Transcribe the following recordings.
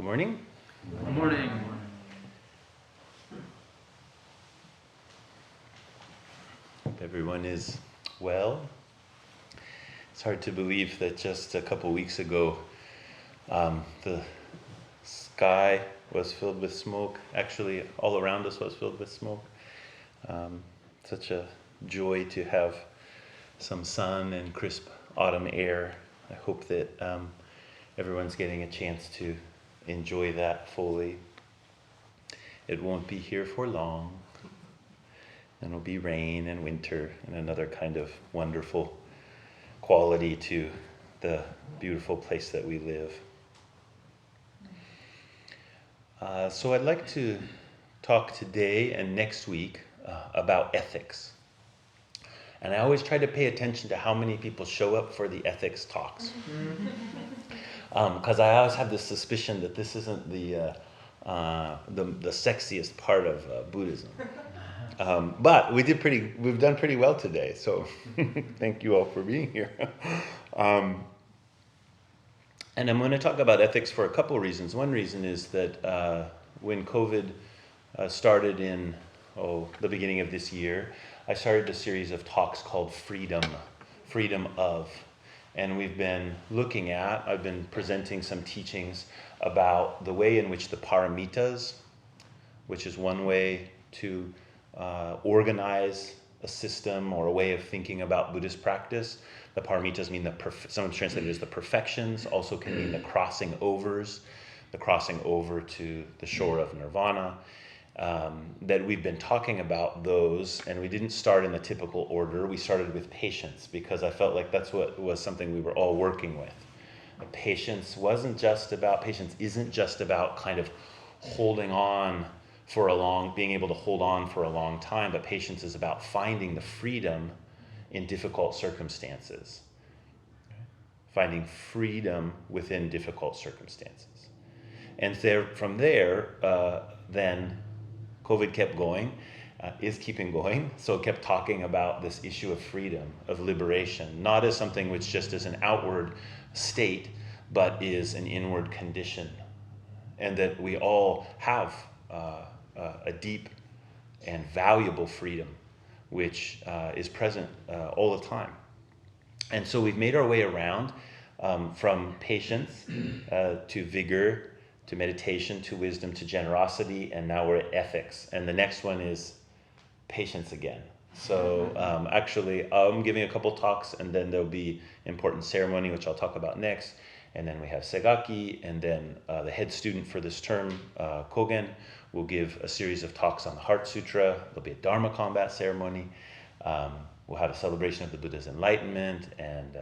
Good morning. Good morning. Hope everyone is well. It's hard to believe that just a couple weeks ago the sky was filled with smoke. Actually, all around us was filled with smoke. Such a joy to have some sun and crisp autumn air. I hope that everyone's getting a chance to enjoy that fully. It won't be here for long. And it'll be rain and winter and another kind of wonderful quality to the beautiful place that we live. So I'd like to talk today and next week about ethics. And I always try to pay attention to how many people show up for the ethics talks. Because I always have this suspicion that this isn't the sexiest part of Buddhism. But we've done pretty well today, so thank you all for being here. And I'm going to talk about ethics for a couple of reasons. One reason is that when COVID started in the beginning of this year, I started a series of talks called Freedom of. And I've been presenting some teachings about the way in which the paramitas, which is one way to organize a system or a way of thinking about Buddhist practice. The paramitas mean sometimes translated as the perfections, also can mean the crossing over to the shore of nirvana. That we've been talking about those, and we didn't start in the typical order. We started with patience because I felt like that's what was something we were all working with. Patience isn't just about kind of being able to hold on for a long time, but patience is about finding the freedom in difficult circumstances. Finding freedom within difficult circumstances. And from there, then COVID kept going, is keeping going, so it kept talking about this issue of freedom, of liberation, not as something which just is an outward state, but is an inward condition. And that we all have a deep and valuable freedom, which is present all the time. And so we've made our way around from patience to vigor, to meditation, to wisdom, to generosity, and now we're at ethics. And the next one is patience again. So actually, I'm giving a couple talks, and then there'll be important ceremony, which I'll talk about next. And then we have Segaki, and then the head student for this term, Kogen, will give a series of talks on the Heart Sutra. There'll be a Dharma combat ceremony. We'll have a celebration of the Buddha's enlightenment and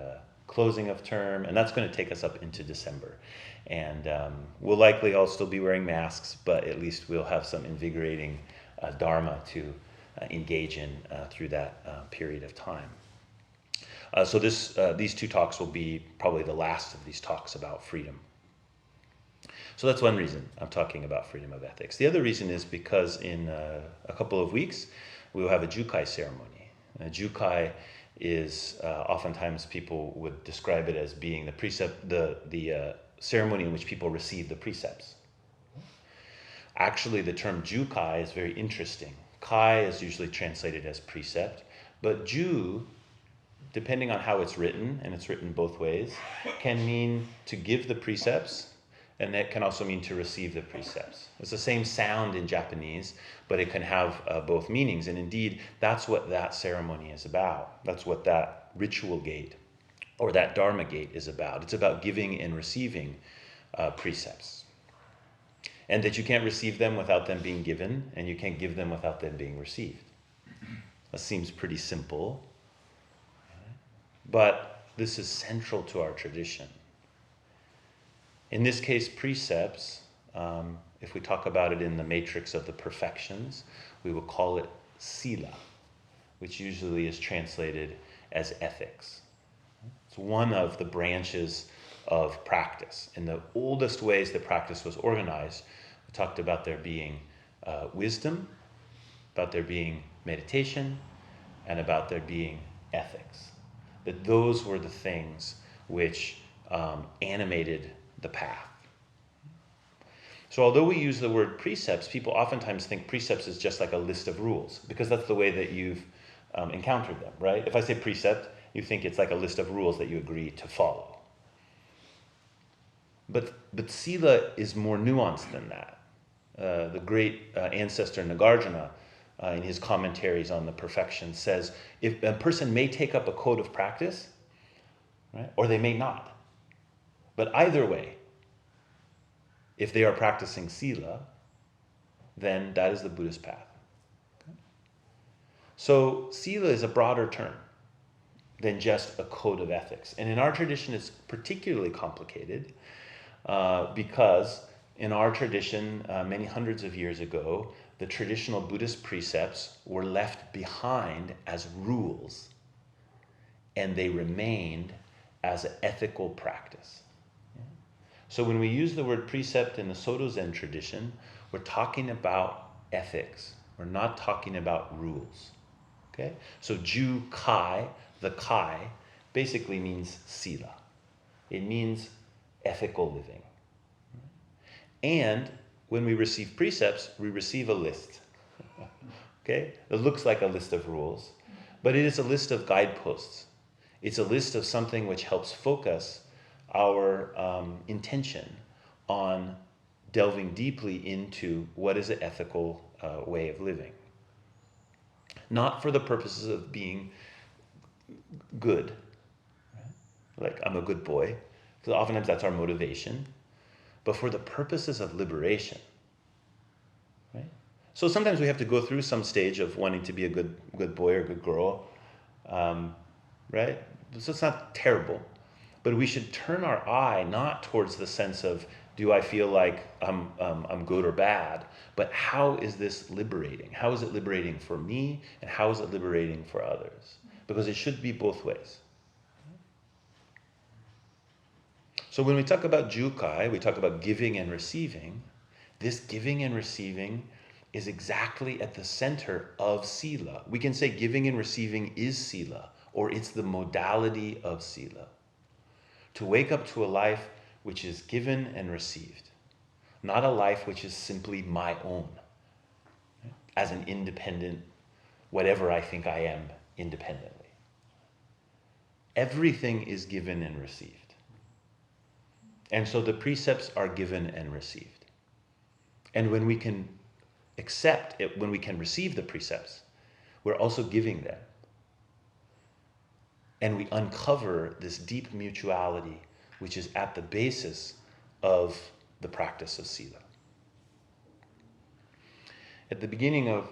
closing of term, and that's going to take us up into December. And we'll likely all still be wearing masks, but at least we'll have some invigorating Dharma to engage in through that period of time. So these two talks will be probably the last of these talks about freedom. So that's one reason I'm talking about freedom of ethics. The other reason is because in a couple of weeks, we will have a Jukai ceremony. A Jukai is oftentimes people would describe it as being the ceremony in which people receive the precepts. Actually, the term Jukai is very interesting. Kai is usually translated as precept, but Ju, depending on how it's written, and it's written both ways, can mean to give the precepts, and that can also mean to receive the precepts. It's the same sound in Japanese, but it can have both meanings. And indeed, that's what that ceremony is about. That's what that ritual gate or that Dharma gate is about. It's about giving and receiving precepts. And that you can't receive them without them being given, and you can't give them without them being received. That seems pretty simple. But this is central to our tradition. In this case, precepts, if we talk about it in the matrix of the perfections, we will call it sila, which usually is translated as ethics. It's one of the branches of practice. In the oldest ways that practice was organized, we talked about there being wisdom, about there being meditation, and about there being ethics. That those were the things which animated the path. So although we use the word precepts, people oftentimes think precepts is just like a list of rules, because that's the way that you've encountered them, right? If I say precept, you think it's like a list of rules that you agree to follow. But sila is more nuanced than that. The great ancestor Nagarjuna, in his commentaries on the perfection, says if a person may take up a code of practice, right, or they may not. But either way, if they are practicing sila, then that is the Buddhist path. Okay? So sila is a broader term than just a code of ethics. And in our tradition, it's particularly complicated because in our tradition, many hundreds of years ago, the traditional Buddhist precepts were left behind as rules, and they remained as an ethical practice. So when we use the word precept in the Soto Zen tradition, we're talking about ethics. We're not talking about rules. Okay? So Ju Kai, the Kai, basically means sila. It means ethical living. And when we receive precepts, we receive a list. Okay? It looks like a list of rules, but it is a list of guideposts. It's a list of something which helps focus our intention on delving deeply into what is an ethical way of living. Not for the purposes of being good, right? Like I'm a good boy, because oftentimes that's our motivation, but for the purposes of liberation. Right? So sometimes we have to go through some stage of wanting to be a good boy or good girl, right? So it's not terrible. But we should turn our eye not towards the sense of, do I feel like I'm good or bad, but how is this liberating? How is it liberating for me, and how is it liberating for others? Because it should be both ways. So when we talk about Jukai, we talk about giving and receiving. This giving and receiving is exactly at the center of sila. We can say giving and receiving is sila, or it's the modality of sila. To wake up to a life which is given and received, not a life which is simply my own, as an independent, whatever I think I am independently. Everything is given and received. And so the precepts are given and received. And when we can accept it, when we can receive the precepts, we're also giving them. And we uncover this deep mutuality, which is at the basis of the practice of sila. At the beginning of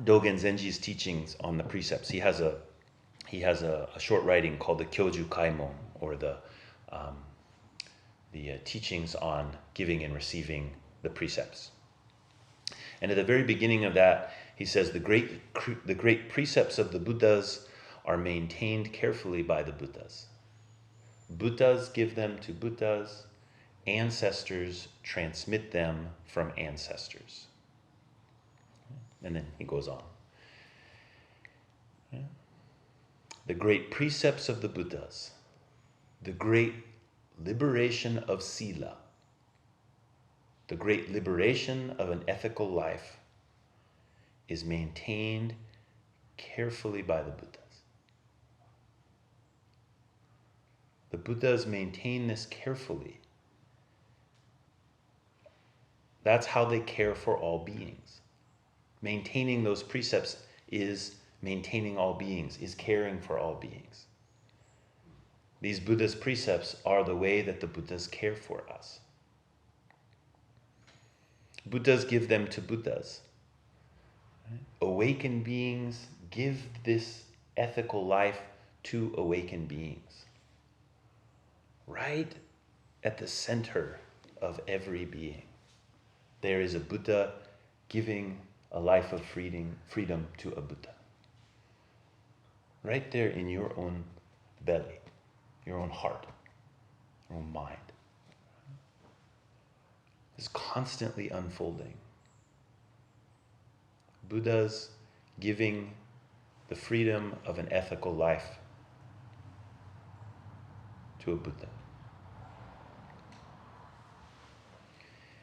Dogen Zenji's teachings on the precepts, he has a short writing called the Kyoju Kaimon, or the teachings on giving and receiving the precepts. And at the very beginning of that, he says the great precepts of the Buddhas are maintained carefully by the Buddhas. Buddhas give them to Buddhas. Ancestors transmit them from ancestors. And then he goes on. The great precepts of the Buddhas, the great liberation of sila, the great liberation of an ethical life is maintained carefully by the Buddhas. The Buddhas maintain this carefully. That's how they care for all beings. Maintaining those precepts is maintaining all beings, is caring for all beings. These Buddhist precepts are the way that the Buddhas care for us. Buddhas give them to Buddhas. Awakened beings give this ethical life to awakened beings. Right at the center of every being, there is a Buddha giving a life of freedom to a Buddha. Right there in your own belly, your own heart, your own mind. It's constantly unfolding. Buddhas giving the freedom of an ethical life to a Buddha.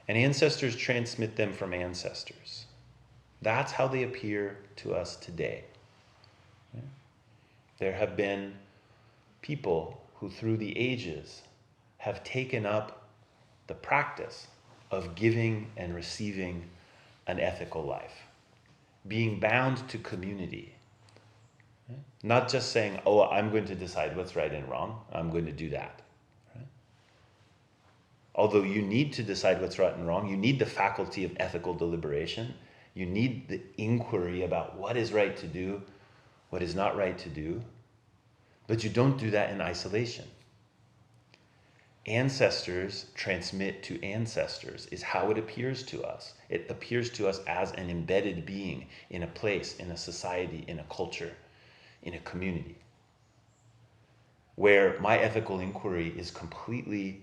And ancestors transmit them from ancestors. That's how they appear to us today. There have been people who through the ages have taken up the practice of giving and receiving an ethical life, being bound to community. Not just saying, oh, I'm going to decide what's right and wrong, I'm going to do that. Right? Although you need to decide what's right and wrong, you need the faculty of ethical deliberation, you need the inquiry about what is right to do, what is not right to do, but you don't do that in isolation. Ancestors transmit to ancestors is how it appears to us. It appears to us as an embedded being in a place, in a society, in a culture, in a community, where my ethical inquiry is completely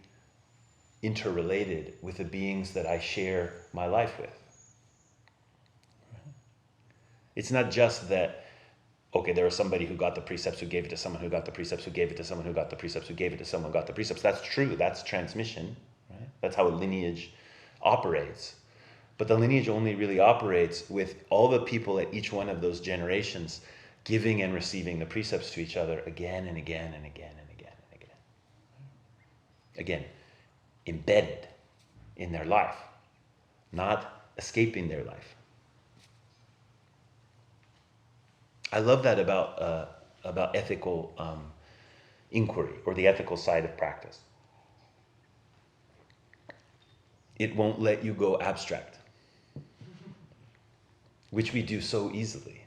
interrelated with the beings that I share my life with. It's not just that, okay, there was somebody who got the precepts who gave it to someone who got the precepts who gave it to someone who got the precepts who gave it to someone who got the precepts. That's true. That's transmission. Right? That's how a lineage operates. But the lineage only really operates with all the people at each one of those generations giving and receiving the precepts to each other again and again and again and again and again. Again, embedded in their life, not escaping their life. I love that about ethical inquiry, or the ethical side of practice. It won't let you go abstract, which we do so easily,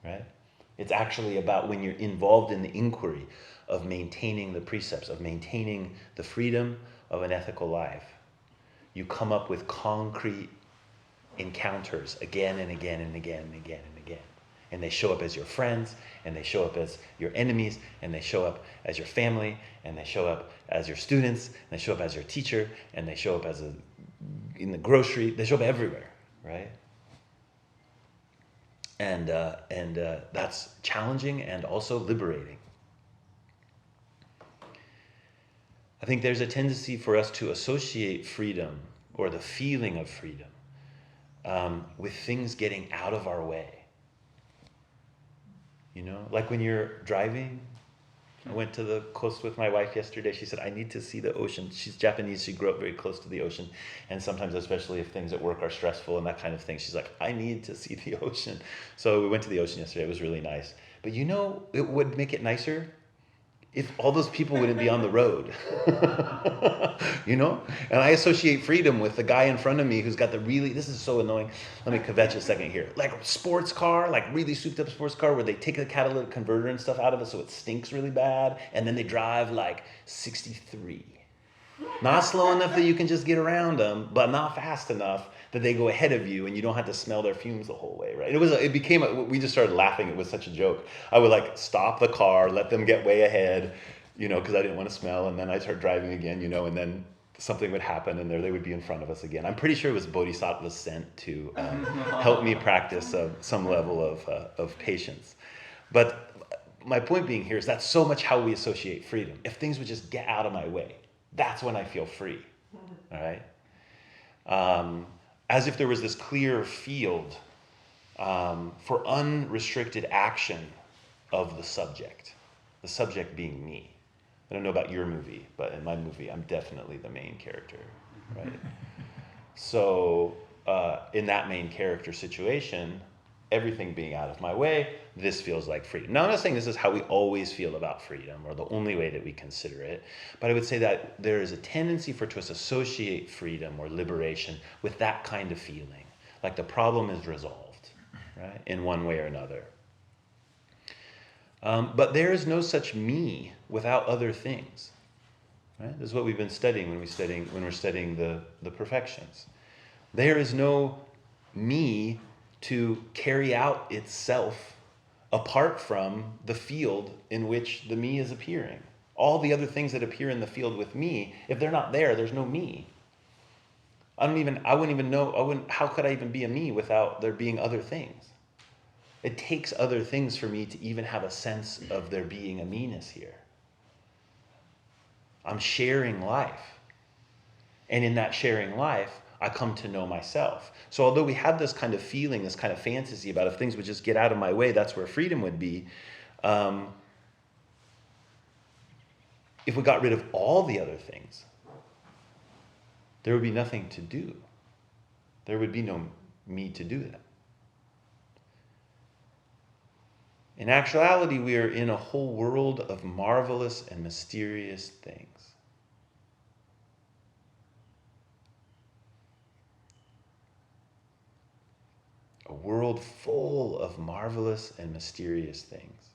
right? It's actually about when you're involved in the inquiry of maintaining the precepts, of maintaining the freedom of an ethical life. You come up with concrete encounters again and again and again and again and again. And they show up as your friends, and they show up as your enemies, and they show up as your family, and they show up as your students, and they show up as your teacher, and they show up in the grocery. They show up everywhere, right? And that's challenging and also liberating. I think there's a tendency for us to associate freedom, or the feeling of freedom, with things getting out of our way. You know, like when you're driving. I went to the coast with my wife yesterday. She said, I need to see the ocean. She's Japanese. She grew up very close to the ocean. And sometimes, especially if things at work are stressful and that kind of thing, she's like, I need to see the ocean. So we went to the ocean yesterday. It was really nice. But you know, it would make it nicer if all those people wouldn't be on the road. You know? And I associate freedom with the guy in front of me who's got this is so annoying. Let me kvetch a second here. Like sports car, like really souped up sports car where they take the catalytic converter and stuff out of it so it stinks really bad. And then they drive like 63. Not slow enough that you can just get around them, but not fast enough that they go ahead of you and you don't have to smell their fumes the whole way, right? We just started laughing. It was such a joke. I would like stop the car, let them get way ahead, you know, because I didn't want to smell. And then I'd start driving again, you know, and then something would happen and there they would be in front of us again. I'm pretty sure it was Bodhisattva sent to help me practice some level of patience. But my point being here is that's so much how we associate freedom. If things would just get out of my way, that's when I feel free, all right? As if there was this clear field for unrestricted action of the subject being me. I don't know about your movie, but in my movie, I'm definitely the main character, right? So in that main character situation, everything being out of my way, this feels like freedom. Now, I'm not saying this is how we always feel about freedom or the only way that we consider it, but I would say that there is a tendency for us to associate freedom or liberation with that kind of feeling, like the problem is resolved, right, in one way or another. But there is no such me without other things, right? This is what we've been studying when we're studying the perfections. There is no me to carry out itself apart from the field in which the me is appearing. All the other things that appear in the field with me, if they're not there, there's no me. I wouldn't even know, how could I even be a me without there being other things? It takes other things for me to even have a sense of there being a me-ness here. I'm sharing life. And in that sharing life, I come to know myself. So although we have this kind of feeling, this kind of fantasy about if things would just get out of my way, that's where freedom would be. If we got rid of all the other things, there would be nothing to do. There would be no me to do that. In actuality, we are in a whole world of marvelous and mysterious things. A world full of marvelous and mysterious things.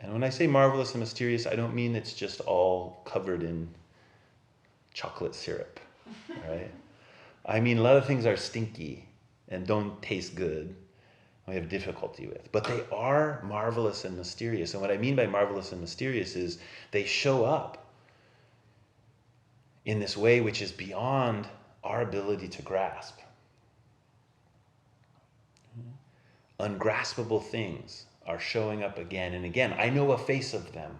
And when I say marvelous and mysterious, I don't mean it's just all covered in chocolate syrup, right? I mean, a lot of things are stinky and don't taste good. We have difficulty with, but they are marvelous and mysterious. And what I mean by marvelous and mysterious is they show up in this way which is beyond our ability to grasp. Ungraspable things are showing up again and again. I know a face of them,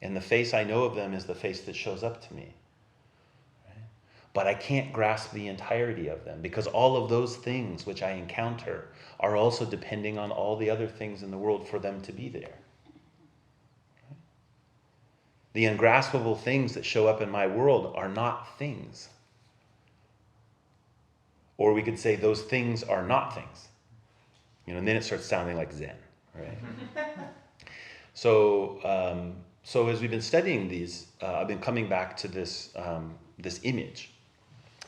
and the face I know of them is the face that shows up to me. But I can't grasp the entirety of them because all of those things which I encounter are also depending on all the other things in the world for them to be there. The ungraspable things that show up in my world are not things. Or we could say those things are not things. And then it starts sounding like Zen, right? So as we've been studying these, I've been coming back to this image.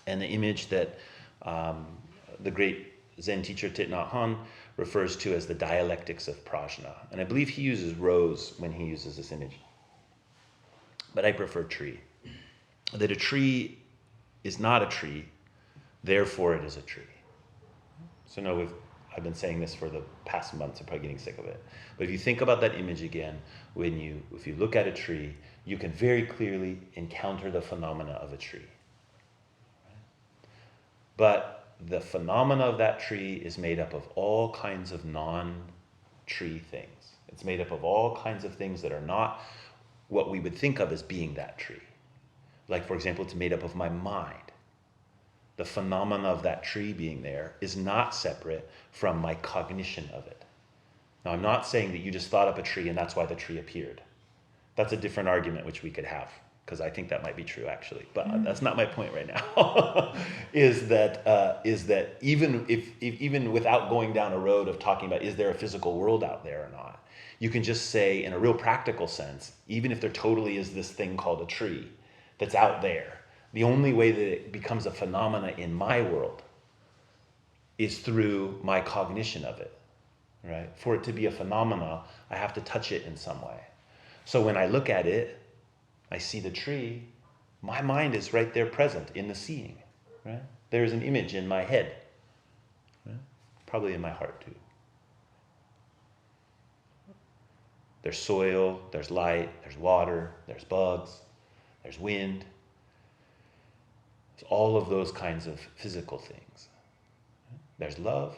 And the image that the great Zen teacher Thich Nhat Hanh refers to as the dialectics of prajna. And I believe he uses rose when he uses this image. But I prefer tree. That a tree is not a tree, therefore it is a tree. So no, I've been saying this for the past months, I'm probably getting sick of it. But if you think about that image again, if you look at a tree, you can very clearly encounter the phenomena of a tree. But the phenomena of that tree is made up of all kinds of non-tree things. It's made up of all kinds of things that are not what we would think of as being that tree. Like, for example, it's made up of my mind. The phenomena of that tree being there is not separate from my cognition of it. Now, I'm not saying that you just thought up a tree and that's why the tree appeared. That's a different argument which we could have, because I think that might be true actually, but that's not my point right now. is that even without going down a road of talking about is there a physical world out there or not, you can just say in a real practical sense, even if there totally is this thing called a tree that's out there, the only way that it becomes a phenomena in my world is through my cognition of it, right? For it to be a phenomena, I have to touch it in some way. So when I look at it, I see the tree, my mind is right there present in the seeing, right? There's an image in my head, right? Probably in my heart too. There's soil, there's light, there's water, there's bugs, there's wind. It's all of those kinds of physical things. There's love.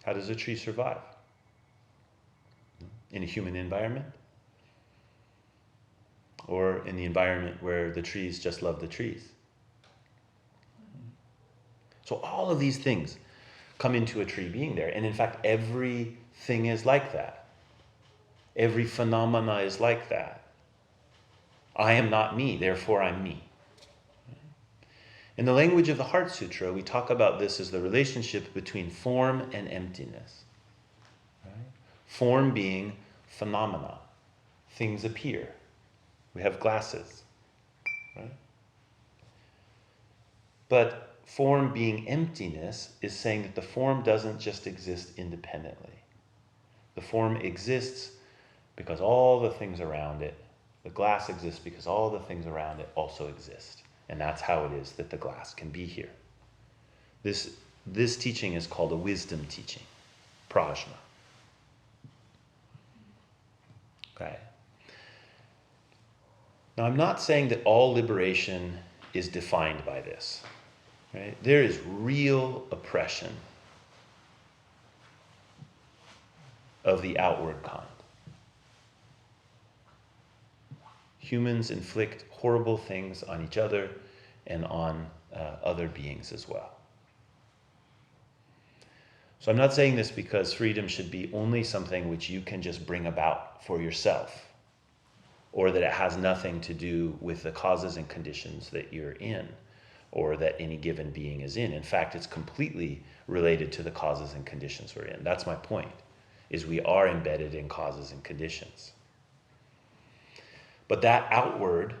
How does a tree survive? In a human environment? Or in the environment where the trees just love the trees? So all of these things come into a tree being there. And in fact, everything is like that. Every phenomena is like that. I am not me, therefore I'm me. In the language of the Heart Sutra, we talk about this as the relationship between form and emptiness. Right? Form being phenomena. Things appear. We have glasses. Right? But form being emptiness is saying that the form doesn't just exist independently. The form exists because all the things around it, the glass exists because all the things around it also exist. And that's how it is that the glass can be here. This teaching is called a wisdom teaching, prajna. Okay. Now, I'm not saying that all liberation is defined by this. Right? There is real oppression of the outward kind. Humans inflict horrible things on each other and on other beings as well. So I'm not saying this because freedom should be only something which you can just bring about for yourself, or that it has nothing to do with the causes and conditions that you're in, or that any given being is in. In fact, it's completely related to the causes and conditions we're in. That's my point, is we are embedded in causes and conditions. But that outward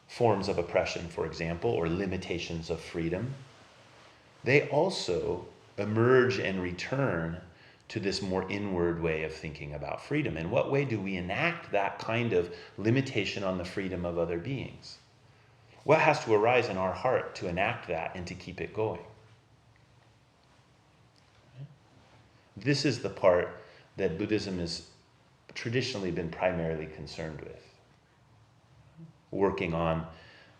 forms of oppression, for example, or limitations of freedom, they also emerge and return to this more inward way of thinking about freedom. In what way do we enact that kind of limitation on the freedom of other beings? What has to arise in our heart to enact that and to keep it going? This is the part that Buddhism has traditionally been primarily concerned with. Working on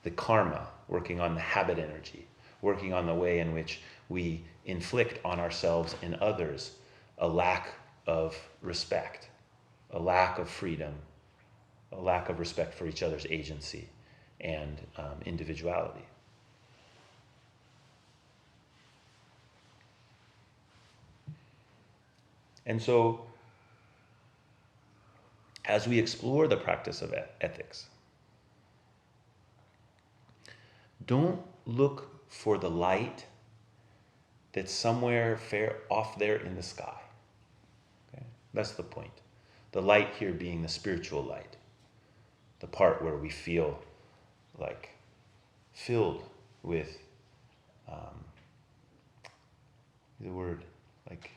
the karma, working on the habit energy, working on the way in which we inflict on ourselves and others a lack of respect, a lack of freedom, a lack of respect for each other's agency and individuality. And so, as we explore the practice of ethics, don't look for the light that's somewhere off there in the sky. Okay? That's the point. The light here being the spiritual light, the part where we feel like filled with the word like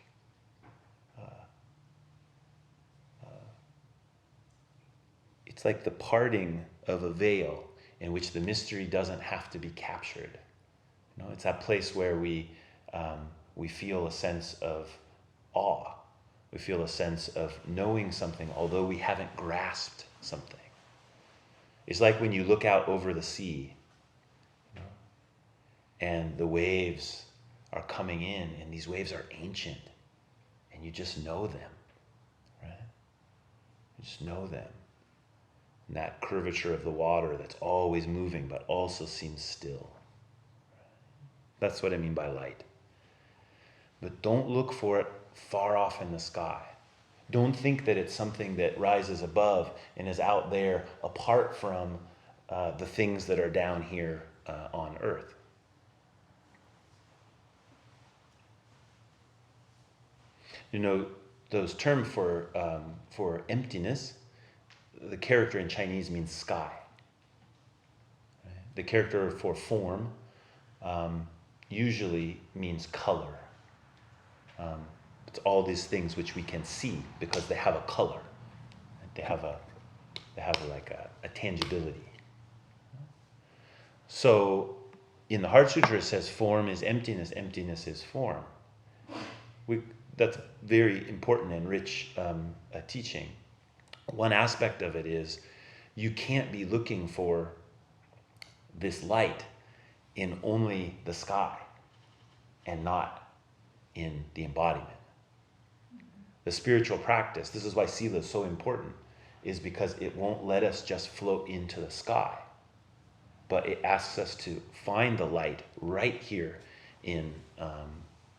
it's like the parting of a veil in which the mystery doesn't have to be captured. You know, it's that place where we feel a sense of awe. We feel a sense of knowing something, although we haven't grasped something. It's like when you look out over the sea, you know, and the waves are coming in, and these waves are ancient, and you just know them, right? You just know them. And that curvature of the water that's always moving but also seems still. That's what I mean by light. But don't look for it far off in the sky. Don't think that it's something that rises above and is out there apart from the things that are down here on earth. You know, those terms for emptiness, the character in Chinese means sky. Right? The character for form usually means color. It's all these things which we can see because they have a color. They have like a tangibility. So in the Heart Sutra it says form is emptiness, emptiness is form. That's very important and rich teaching. One aspect of it is you can't be looking for this light in only the sky and not in the embodiment. The spiritual practice, this is why Sila is so important, is because it won't let us just float into the sky, but it asks us to find the light right here in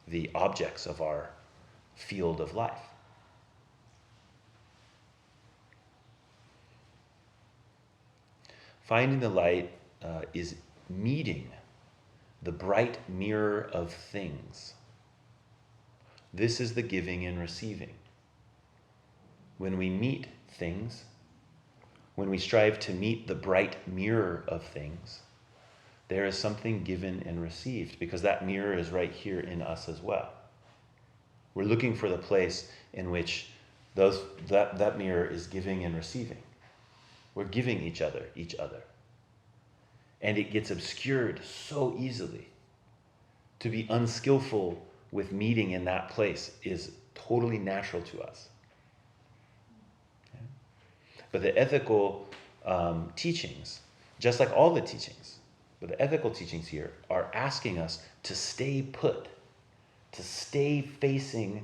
the objects of our field of life. Finding the light is meeting the bright mirror of things. This is the giving and receiving. When we meet things, when we strive to meet the bright mirror of things, there is something given and received because that mirror is right here in us as well. We're looking for the place in which that mirror is giving and receiving. We're giving each other. And it gets obscured so easily. To be unskillful with meeting in that place is totally natural to us. Okay? But the ethical teachings, just like all the teachings, but the ethical teachings here are asking us to stay put, to stay facing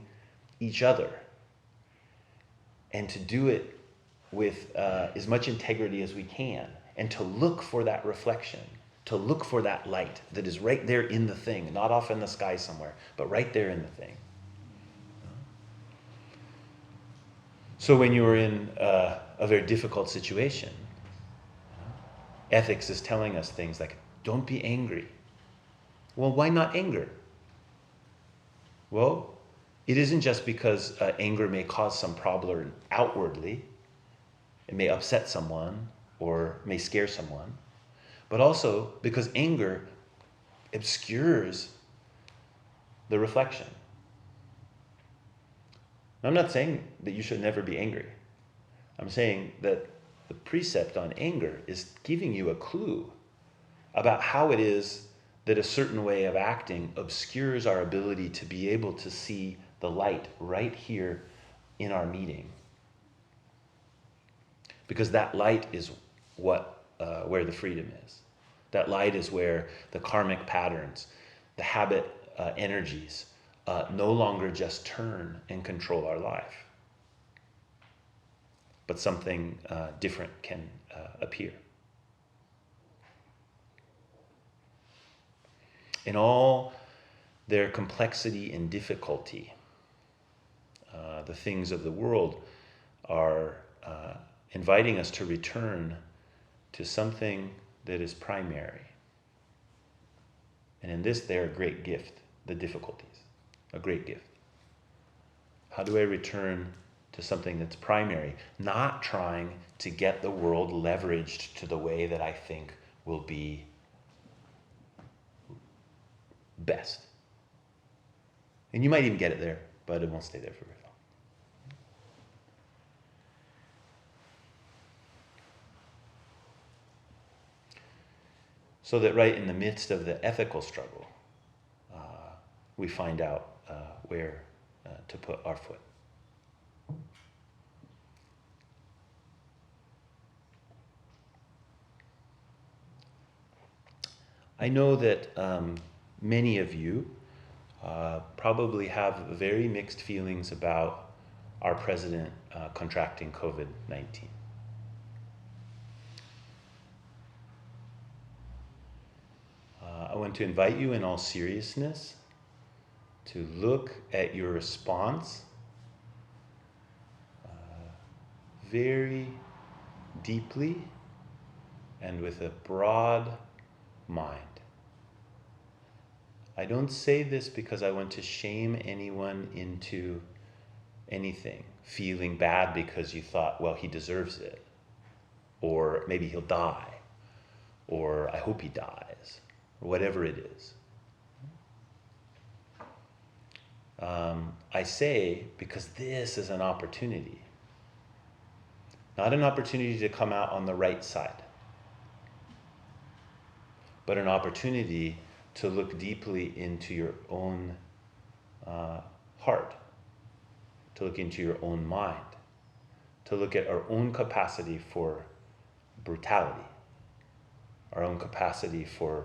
each other, and to do it with as much integrity as we can, and to look for that reflection, to look for that light that is right there in the thing, not off in the sky somewhere, but right there in the thing. So when you're in a very difficult situation, ethics is telling us things like, don't be angry. Well, why not anger? Well, it isn't just because anger may cause some problem outwardly. It may upset someone or may scare someone, but also because anger obscures the reflection. I'm not saying that you should never be angry. I'm saying that the precept on anger is giving you a clue about how it is that a certain way of acting obscures our ability to be able to see the light right here in our meeting. Because that light is where the freedom is. That light is where the karmic patterns, the habit energies, no longer just turn and control our life, but something different can appear. In all their complexity and difficulty, the things of the world are inviting us to return to something that is primary. And in this, they're a great gift, the difficulties, a great gift. How do I return to something that's primary, not trying to get the world leveraged to the way that I think will be best? And you might even get it there, but it won't stay there for very long. So that right in the midst of the ethical struggle, we find out where to put our foot. I know that many of you probably have very mixed feelings about our president contracting COVID-19. I want to invite you in all seriousness to look at your response very deeply and with a broad mind. I don't say this because I want to shame anyone into anything, feeling bad because you thought, well, he deserves it, or maybe he'll die, or I hope he dies, or whatever it is. I say because this is an opportunity, not an opportunity to come out on the right side, but an opportunity to look deeply into your own heart, to look into your own mind, to look at our own capacity for brutality, our own capacity for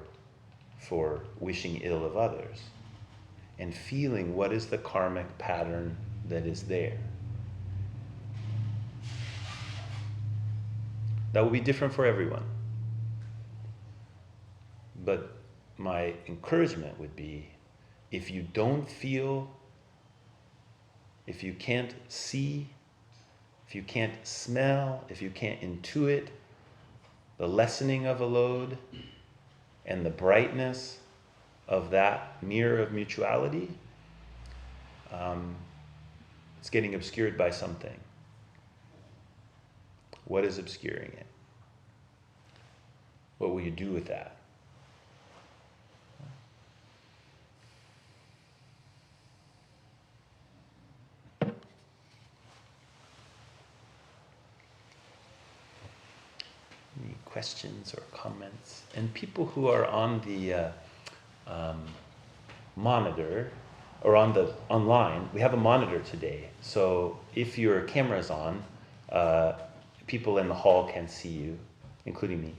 wishing ill of others, and feeling what is the karmic pattern that is there. That will be different for everyone. But my encouragement would be, if you don't feel, if you can't see, if you can't smell, if you can't intuit the lessening of a load and the brightness of that mirror of mutuality, it's getting obscured by something. What is obscuring it? What will you do with that? Any questions or comments? And people who are on the monitor or on the online, we have a monitor today. So if your camera's on, people in the hall can see you, including me.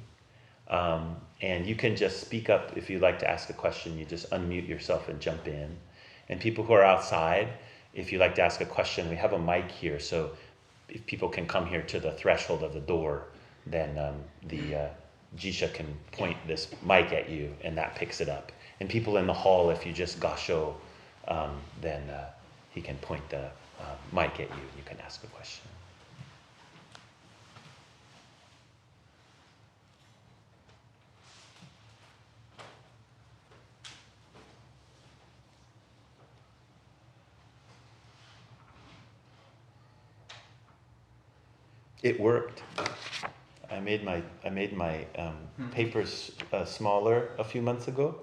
And you can just speak up if you'd like to ask a question. You just unmute yourself and jump in. And people who are outside, if you'd like to ask a question, we have a mic here. So if people can come here to the threshold of the door, then the Jisha can point this mic at you, and that picks it up. And people in the hall, if you just gasho, then he can point the mic at you, and you can ask a question. It worked. I made my papers smaller a few months ago,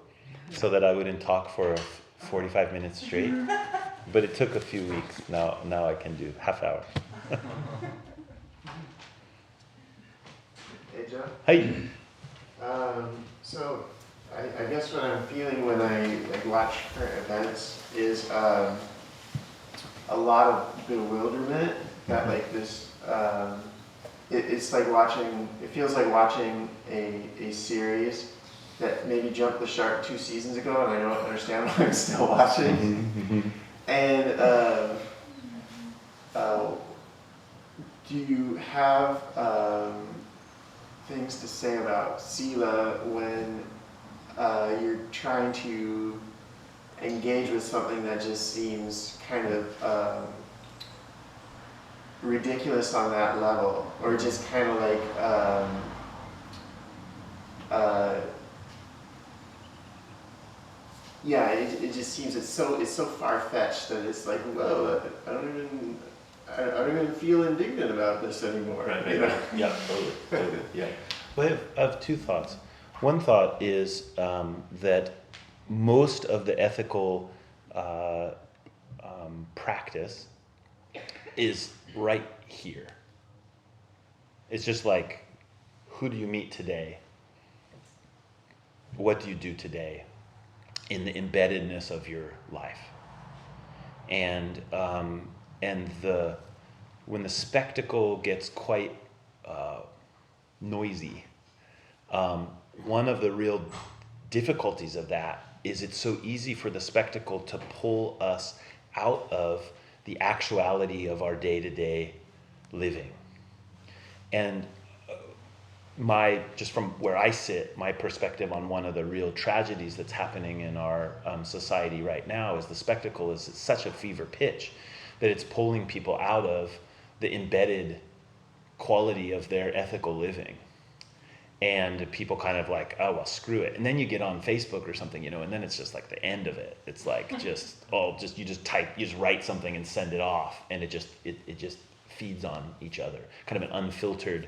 so that I wouldn't talk for 45 minutes straight. But it took a few weeks. Now I can do half hour. Hey, Joe. Hey. So I guess what I'm feeling when I watch current events is a lot of bewilderment. Got this. It's like watching. It feels like watching a series that maybe jumped the shark 2 seasons ago, and I don't understand why I'm still watching. And do you have things to say about sila when you're trying to engage with something that just seems kind of ridiculous on that level, or just kind of like it just seems it's so far-fetched that it's like, whoa, I don't even feel indignant about this anymore. Right. Yeah, totally. Yeah. Well, I have 2 thoughts. One thought is that most of the ethical practice is right here. It's just like, who do you meet today? What do you do today? In the embeddedness of your life. And when the spectacle gets quite noisy, one of the real difficulties of that is it's so easy for the spectacle to pull us out of the actuality of our day-to-day living. And just from where I sit, my perspective on one of the real tragedies that's happening in our society right now is the spectacle is at such a fever pitch that it's pulling people out of the embedded quality of their ethical living. And people kind of like, oh, well, screw it. And then you get on Facebook or something, and then it's just like the end of it. It's like you just write something and send it off. And it just feeds on each other. Kind of an unfiltered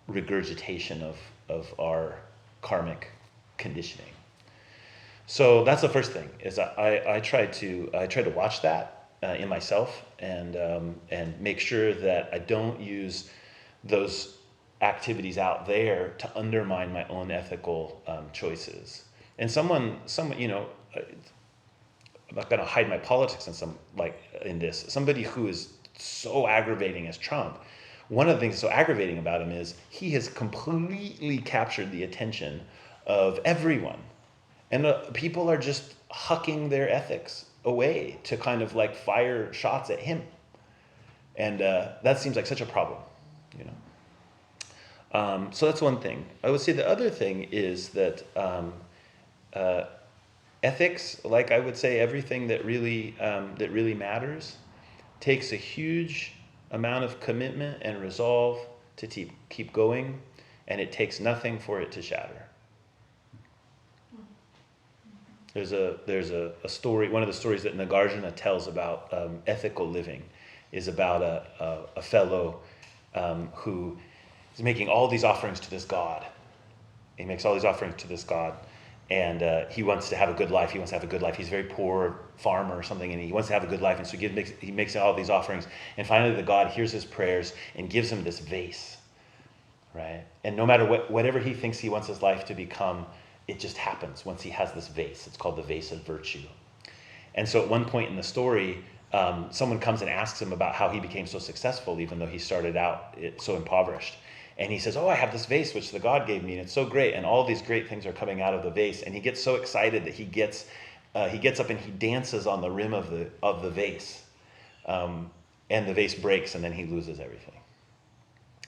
regurgitation of our karmic conditioning. So that's the first thing. Is I try to watch that in myself and make sure that I don't use those activities out there to undermine my own ethical choices. And someone, I'm not going to hide my politics in this. Somebody who is so aggravating as Trump, one of the things so aggravating about him is he has completely captured the attention of everyone. And people are just hucking their ethics away to kind of like fire shots at him. And that seems like such a problem, So that's one thing. I would say the other thing is that ethics, like I would say everything that really matters, takes a huge amount of commitment and resolve to keep going, and it takes nothing for it to shatter. There's a story, one of the stories that Nagarjuna tells about ethical living is about a fellow who is making all these offerings to this god. He makes all these offerings to this god, and he wants to have a good life. He's a very poor farmer or something, and he wants to have a good life, and so he makes all these offerings, and finally the god hears his prayers and gives him this vase, right? And no matter whatever he thinks he wants his life to become, it just happens once he has this vase. It's called the vase of virtue. And so at one point in the story, someone comes and asks him about how he became so successful, even though he started out so impoverished. And he says, oh, I have this vase which the God gave me, and it's so great, and all these great things are coming out of the vase. And he gets so excited that he gets up and he dances on the rim of the vase. and the vase breaks, and then he loses everything.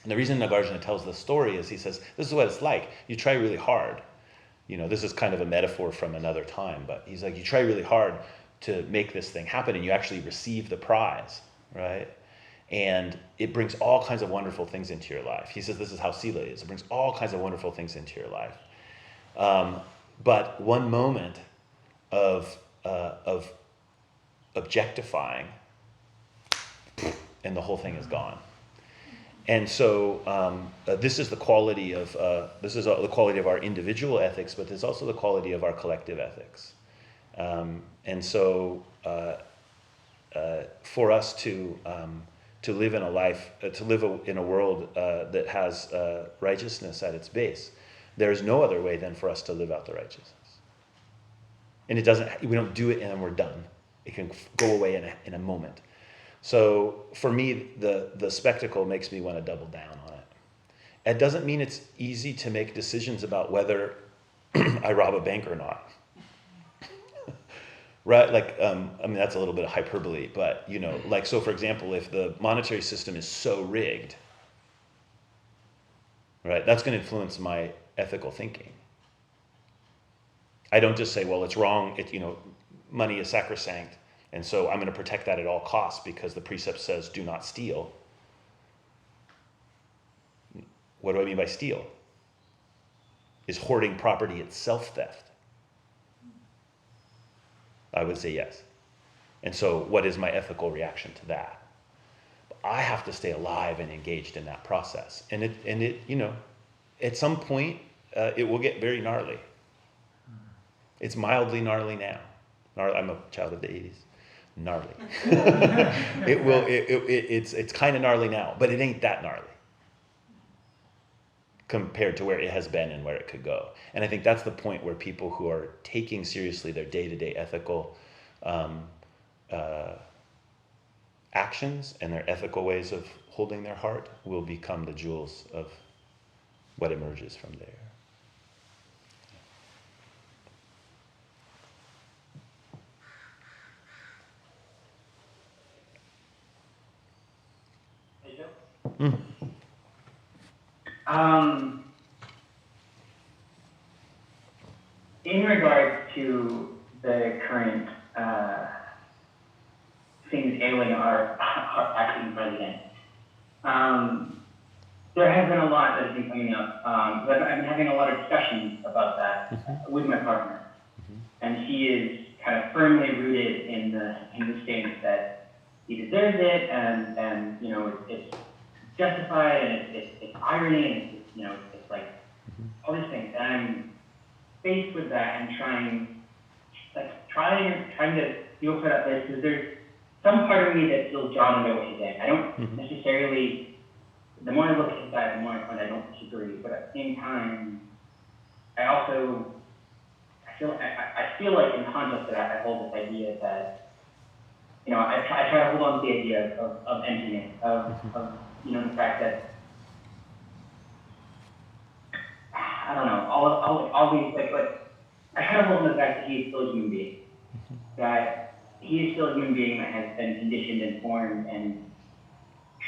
And the reason Nagarjuna tells this story is he says, this is what it's like. You try really hard. This is kind of a metaphor from another time, but he's like, you try really hard to make this thing happen, and you actually receive the prize, right? And it brings all kinds of wonderful things into your life. He says this is how Sila is. It brings all kinds of wonderful things into your life. But one moment of objectifying, and the whole thing is gone. And so this is the quality of the quality of our individual ethics, but there's also the quality of our collective ethics. And so for us to live in a life, to live in a world that has righteousness at its base, there is no other way than for us to live out the righteousness. And we don't do it and then we're done. It can go away in a moment. So for me, the spectacle makes me want to double down on it. It doesn't mean it's easy to make decisions about whether I rob a bank or not. Right? Like, that's a little bit of hyperbole, but, so for example, if the monetary system is so rigged, right, that's going to influence my ethical thinking. I don't just say, well, it's wrong, money is sacrosanct, and so I'm going to protect that at all costs because the precept says do not steal. What do I mean by steal? Is hoarding property itself theft? I would say yes. And so what is my ethical reaction to that? I have to stay alive and engaged in that process. And it at some point, it will get very gnarly. It's mildly gnarly now. I'm a child of the 80s. Gnarly. It's kind of gnarly now, but it ain't that gnarly compared to where it has been and where it could go. And I think that's the point where people who are taking seriously their day-to-day ethical actions and their ethical ways of holding their heart will become the jewels of what emerges from there. Mm. In regards to the current things ailing our acting president, there has been a lot that has been coming up. I've been having a lot of discussions about that with my partner, and he is kind of firmly rooted in the stance that he deserves it, and it's justified, and it's irony, and it's like all these things. And I'm faced with that and trying to feel for that place, because there's some part of me that feels drawn into what he's saying. I don't necessarily, the more I look at that, the more I find I don't disagree, but at the same time, I feel like in contrast to that, I hold this idea that, I try to hold on to the idea of emptiness, of the fact that, I don't know, all these, like, I try to hold on to the fact that he is still a human being, that he is still a human being that has been conditioned and formed and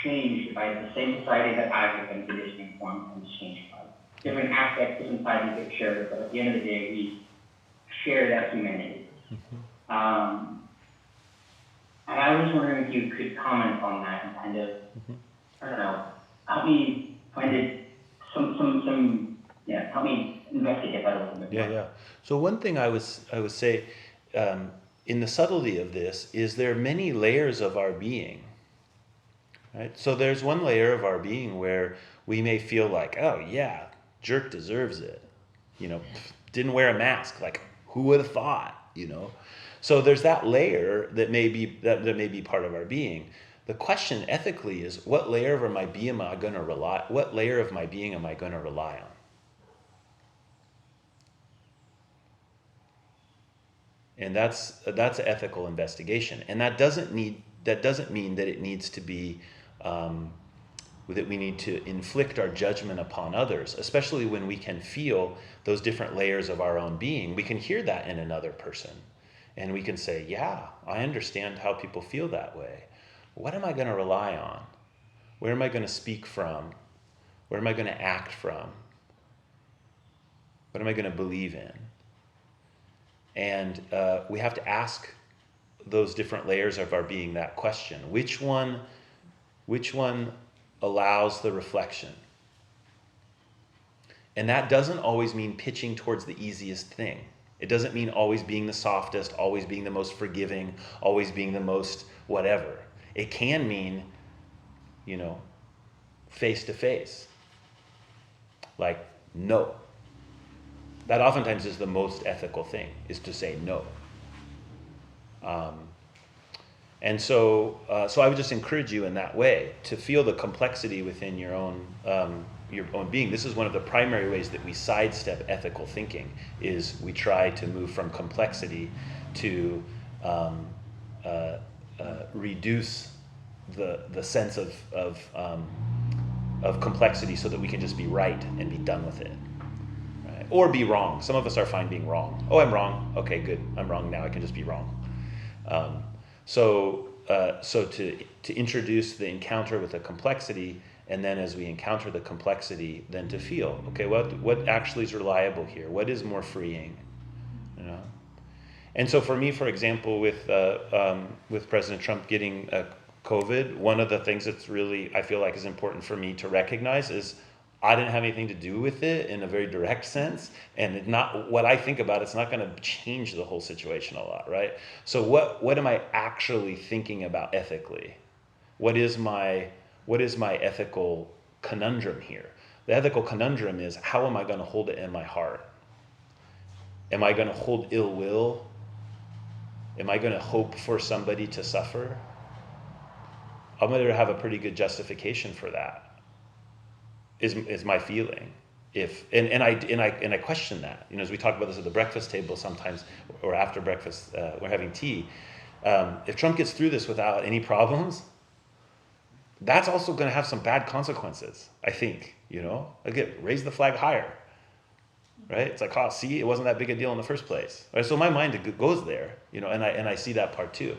changed by the same society that I have been conditioned and formed and changed by. Different aspects, different sides get shared, but at the end of the day, we share that humanity. And I was wondering if you could comment on that and kind of, I don't know, help me find it, help me investigate that a little bit more. Yeah. So one thing I would say, in the subtlety of this, is there are many layers of our being, right? So there's one layer of our being where we may feel like, oh yeah, jerk deserves it, didn't wear a mask, like who would have thought, So there's that layer that may be part of our being. The question ethically is, what layer of my being am I going to rely on? And that's ethical investigation. And that doesn't mean that it needs to be that we need to inflict our judgment upon others, especially when we can feel those different layers of our own being. We can hear that in another person. And we can say, yeah, I understand how people feel that way. what am I going to rely on? Where am I going to speak from? Where am I going to act from? What am I going to believe in? And we have to ask those different layers of our being that question. Which one allows the reflection? And that doesn't always mean pitching towards the easiest thing. It doesn't mean always being the softest, always being the most forgiving, always being the most whatever. It can mean, face to face. Like, no. That oftentimes is the most ethical thing, is to say no. And so I would just encourage you in that way to feel the complexity within your own being. This is one of the primary ways that we sidestep ethical thinking, is we try to move from complexity to reduce the sense of complexity so that we can just be right and be done with it. Right? Or be wrong. Some of us are fine being wrong. Oh, I'm wrong. Okay, good. I'm wrong now. I can just be wrong. So to introduce the encounter with the complexity, and then as we encounter the complexity, then to feel, okay, what actually is reliable here? What is more freeing? And so for me, for example, with President Trump getting COVID, one of the things that's really, I feel like, is important for me to recognize is I didn't have anything to do with it in a very direct sense, and what I think about it's not going to change the whole situation a lot, right? So what am I actually thinking about ethically? What is my ethical conundrum here? The ethical conundrum is, how am I going to hold it in my heart? Am I going to hold ill will? Am I going to hope for somebody to suffer? I'm going to have a pretty good justification for that. Is my feeling. And I question that. As we talk about this at the breakfast table sometimes, or after breakfast, we're having tea. If Trump gets through this without any problems, that's also going to have some bad consequences, I think. Again, raise the flag higher, right? It's like, see, it wasn't that big a deal in the first place. Right? So my mind goes there, and I see that part too.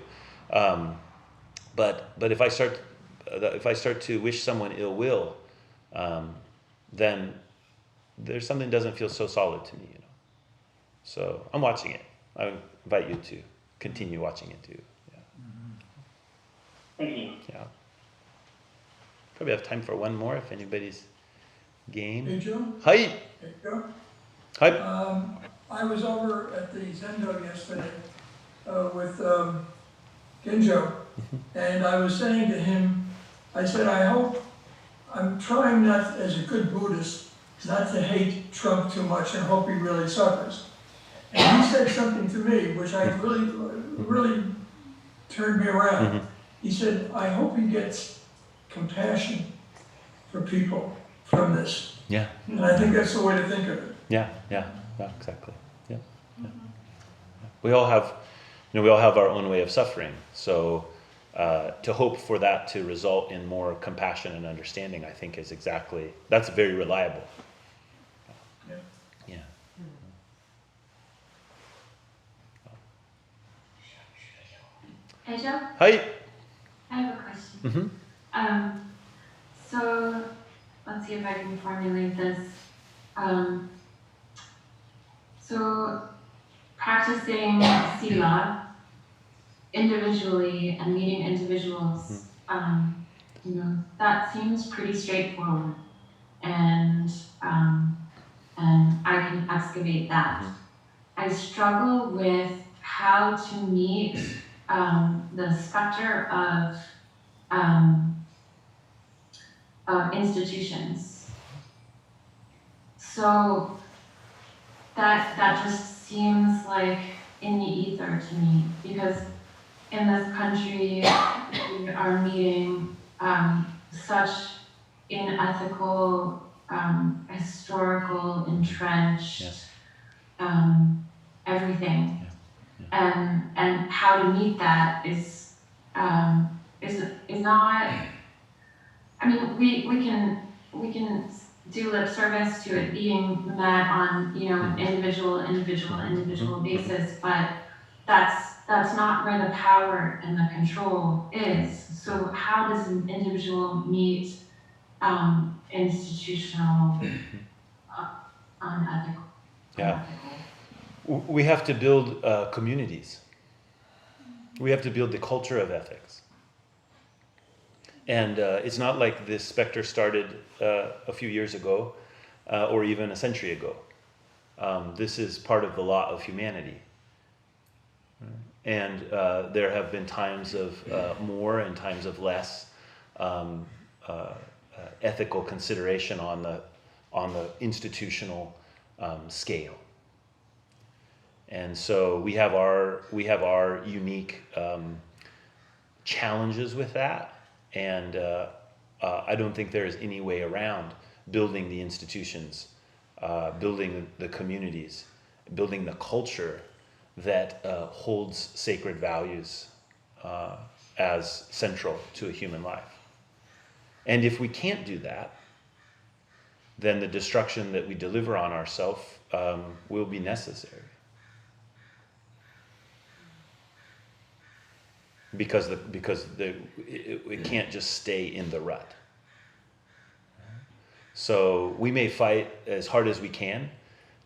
But if I start to wish someone ill will, then there's something that doesn't feel so solid to me, So I'm watching it. I invite you to continue watching it too. Yeah. Thank you. Yeah. Probably have time for one more if anybody's game. Hey, Joe. Hi. Hey, Joe. Hi. I was over at the Zendo yesterday with Ginjo, and I was saying to him, I said, I'm trying not, as a good Buddhist, not to hate Trump too much and hope he really suffers. And he said something to me which I really turned me around. Mm-hmm. He said, I hope he gets compassion for people from this. Yeah. And I think that's the way to think of it. Yeah, exactly. Yeah. We all have our own way of suffering. So to hope for that to result in more compassion and understanding, I think that's very reliable. Yeah. Hey Joe, Hi. I have a question. Mm-hmm. So let's see if I can formulate this. So practicing sila individually and meeting individuals, that seems pretty straightforward, and I can excavate that. I struggle with how to meet the specter of institutions. So that just seems like in the ether to me, because in this country we are meeting such unethical, historical, entrenched everything. And how to meet that is not. I mean, we can do lip service to it being met on an individual basis, but that's that's not where the power and the control is. So how does an individual meet institutional unethical? Yeah. We have to build communities. We have to build the culture of ethics. And it's not like this specter started a few years ago or even a century ago. This is part of the law of humanity. And there have been times of more and times of less ethical consideration on the institutional scale. And so we have our unique challenges with that, and I don't think there is any way around building the institutions, building the communities, building the culture that holds sacred values as central to a human life. And if we can't do that, then the destruction that we deliver on ourselves will be necessary. Because it can't just stay in the rut. So we may fight as hard as we can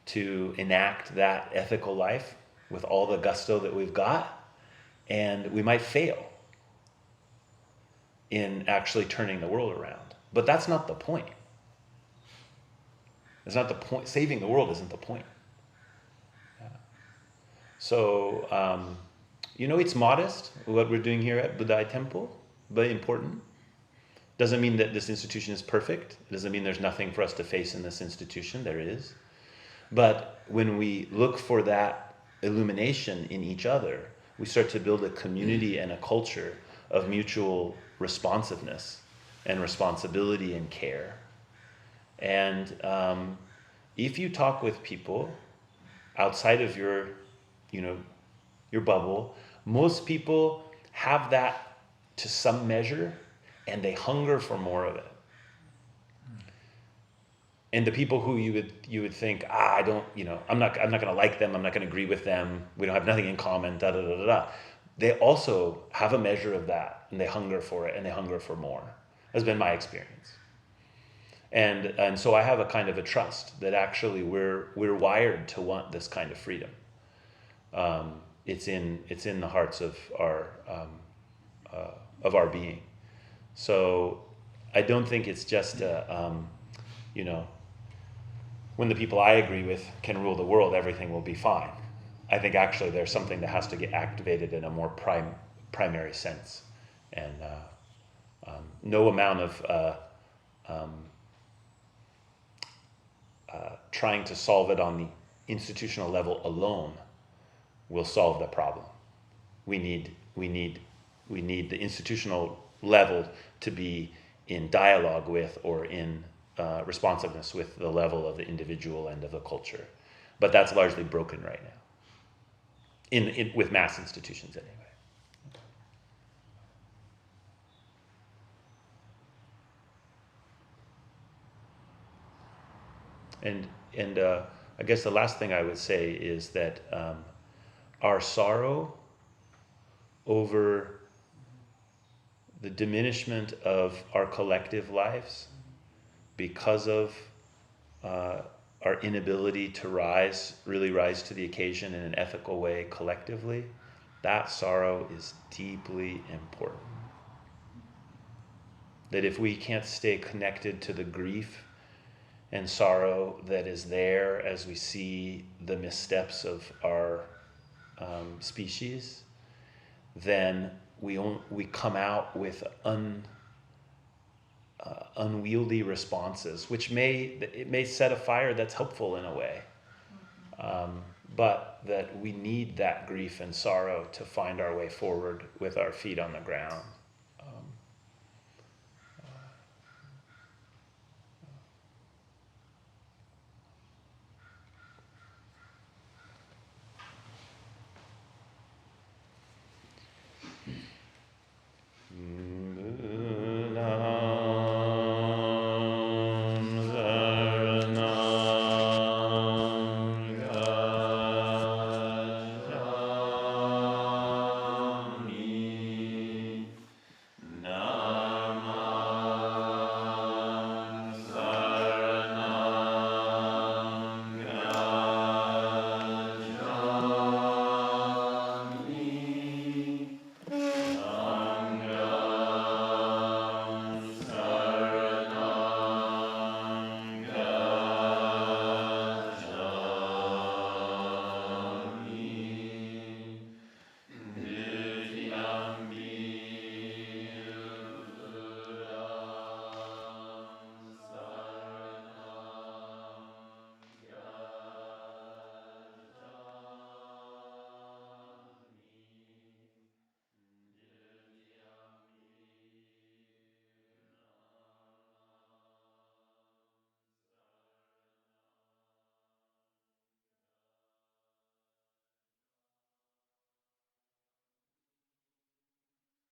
to enact that ethical life with all the gusto that we've got, and we might fail in actually turning the world around. But that's not the point. It's not the point. Saving the world isn't the point. Yeah. So, it's modest, what we're doing here at Budai Temple, but important. Doesn't mean that this institution is perfect. It doesn't mean there's nothing for us to face in this institution. There is. But when we look for that illumination in each other, we start to build a community and a culture of mutual responsiveness and responsibility and care. And if you talk with people outside of your bubble, most people have that to some measure, and they hunger for more of it. And the people who you would think, I don't, I'm not going to like them, I'm not going to agree with them, we don't have nothing in common, da da da da da. They also have a measure of that, and they hunger for it, and they hunger for more. Has been my experience. And so I have a kind of a trust that actually we're wired to want this kind of freedom. It's in the hearts of our being. So I don't think it's just when the people I agree with can rule the world, everything will be fine. I think actually there's something that has to get activated in a more primary sense, and no amount of trying to solve it on the institutional level alone will solve the problem. We need the institutional level to be in dialogue with or in responsiveness with the level of the individual and of the culture. But that's largely broken right now, with mass institutions anyway. And I guess the last thing I would say is that our sorrow over the diminishment of our collective lives because of our inability to really rise to the occasion in an ethical way collectively, that sorrow is deeply important. That if we can't stay connected to the grief and sorrow that is there as we see the missteps of our species, then we come out with unwieldy responses, which may set a fire that's helpful in a way, but that we need that grief and sorrow to find our way forward with our feet on the ground.